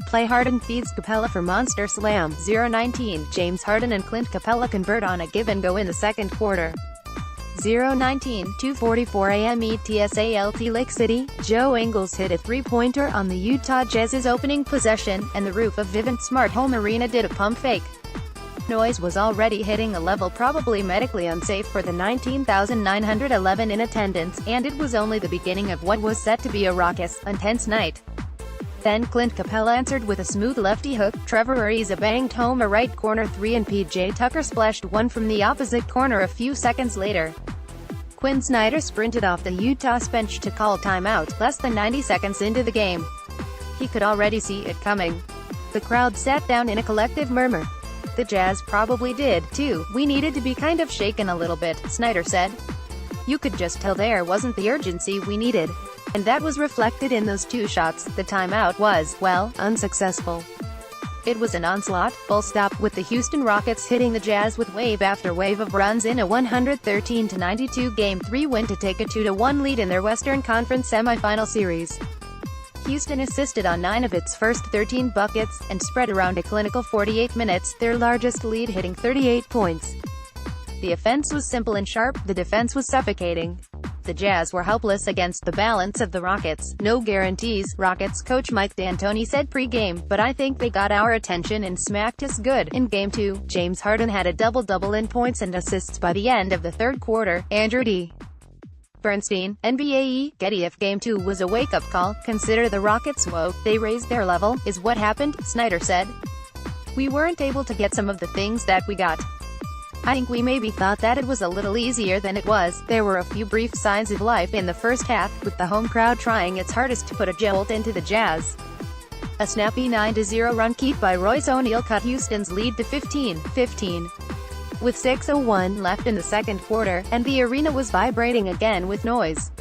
playHarden feeds Capela for Monster Slam. 0-19, James Harden and Clint Capela convert on a give-and-go in the second quarter. 0-19, 2:44 a.m. ETSALT Lake City, Joe Ingles hit a three-pointer on the Utah Jazz's opening possession, and the roof of Vivint Smart Home Arena did a pump fake. Noise was already hitting a level probably medically unsafe for the 19,911 in attendance, and it was only the beginning of what was set to be a raucous, intense night. Then Clint Capela answered with a smooth lefty hook, Trevor Ariza banged home a right corner three, and PJ Tucker splashed one from the opposite corner a few seconds later. Quinn Snyder sprinted off the Utah's bench to call timeout, less than 90 seconds into the game. He could already see it coming. The crowd sat down in a collective murmur. The Jazz probably did, too. We needed to be kind of shaken a little bit, Snyder said. You could just tell there wasn't the urgency we needed. And that was reflected in those two shots. The timeout was, well, unsuccessful. It was an onslaught, full stop, with the Houston Rockets hitting the Jazz with wave after wave of runs in a 113-92 Game 3 win to take a 2-1 lead in their Western Conference semifinal series. Houston assisted on 9 of its first 13 buckets, and spread around a clinical 48 minutes, their largest lead hitting 38 points. The offense was simple and sharp, the defense was suffocating. The Jazz were helpless against the balance of the Rockets. No guarantees, Rockets coach Mike D'Antoni said pre-game, but I think they got our attention and smacked us good. In Game 2, James Harden had a double-double in points and assists by the end of the third quarter. Andrew D. Bernstein, NBA Getty. If Game 2 was a wake-up call, consider the Rockets woke. They raised their level, is what happened, Snyder said. We weren't able to get some of the things that we got. I think we maybe thought that it was a little easier than it was. There were a few brief signs of life in the first half, with the home crowd trying its hardest to put a jolt into the Jazz. A snappy 9-0 run keep by Royce O'Neal cut Houston's lead to 15-15. With 6:01 left in the second quarter, and the arena was vibrating again with noise.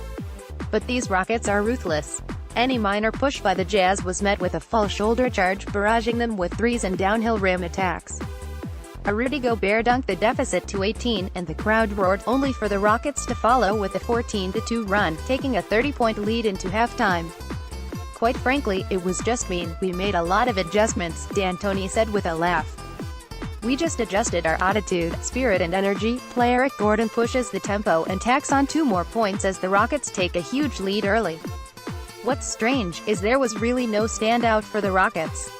But these Rockets are ruthless. Any minor push by the Jazz was met with a full shoulder charge, barraging them with threes and downhill rim attacks. A Rudy Gobert dunked the deficit to 18, and the crowd roared, only for the Rockets to follow with a 14-2 run, taking a 30-point lead into halftime. Quite frankly, it was just mean. We made a lot of adjustments, D'Antoni said with a laugh. We just adjusted our attitude, spirit and energy. Player Eric Gordon pushes the tempo and tacks on 2 more points as the Rockets take a huge lead early. What's strange, is there was really no standout for the Rockets.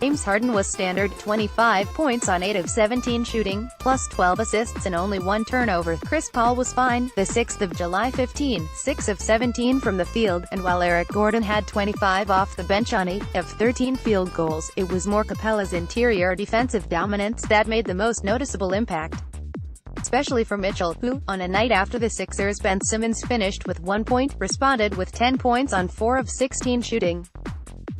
James Harden was standard, 25 points on 8 of 17 shooting, plus 12 assists and only 1 turnover. Chris Paul was fine, the 6th of July 15, 6 of 17 from the field, and while Eric Gordon had 25 off the bench on 8 of 13 field goals, it was more Capela's interior defensive dominance that made the most noticeable impact. Especially for Mitchell, who, on a night after the Sixers' Ben Simmons finished with 1 point, responded with 10 points on 4 of 16 shooting.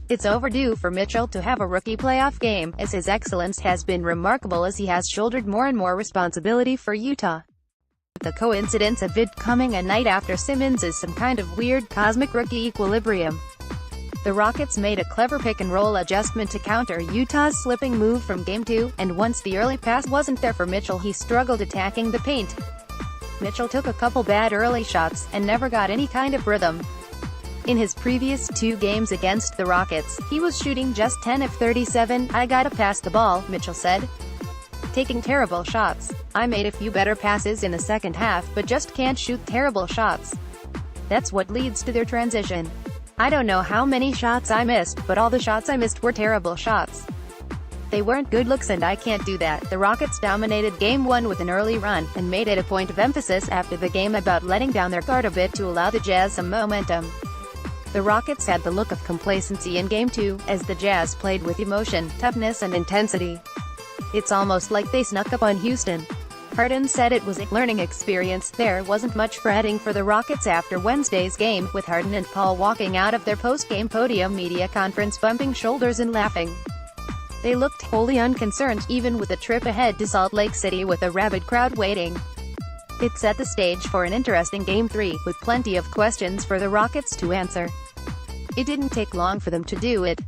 It's overdue for Mitchell to have a rookie playoff game, as his excellence has been remarkable as he has shouldered more and more responsibility for Utah. The coincidence of it coming a night after Simmons is some kind of weird cosmic rookie equilibrium. The Rockets made a clever pick-and-roll adjustment to counter Utah's slipping move from Game 2, and once the early pass wasn't there for Mitchell, he struggled attacking the paint. Mitchell took a couple bad early shots, and never got any kind of rhythm. In his previous 2 games against the Rockets, he was shooting just 10 of 37. I gotta pass the ball, Mitchell said. Taking terrible shots. I made a few better passes in the second half, but just can't shoot terrible shots. That's what leads to their transition. I don't know how many shots I missed, but all the shots I missed were terrible shots. They weren't good looks and I can't do that. The Rockets dominated Game 1 with an early run, and made it a point of emphasis after the game about letting down their guard a bit to allow the Jazz some momentum. The Rockets had the look of complacency in Game 2, as the Jazz played with emotion, toughness and intensity. It's almost like they snuck up on Houston. Harden said it was a learning experience. There wasn't much fretting for the Rockets after Wednesday's game, with Harden and Paul walking out of their post-game podium media conference bumping shoulders and laughing. They looked wholly unconcerned, even with a trip ahead to Salt Lake City with a rabid crowd waiting. It set the stage for an interesting Game 3, with plenty of questions for the Rockets to answer. It didn't take long for them to do it.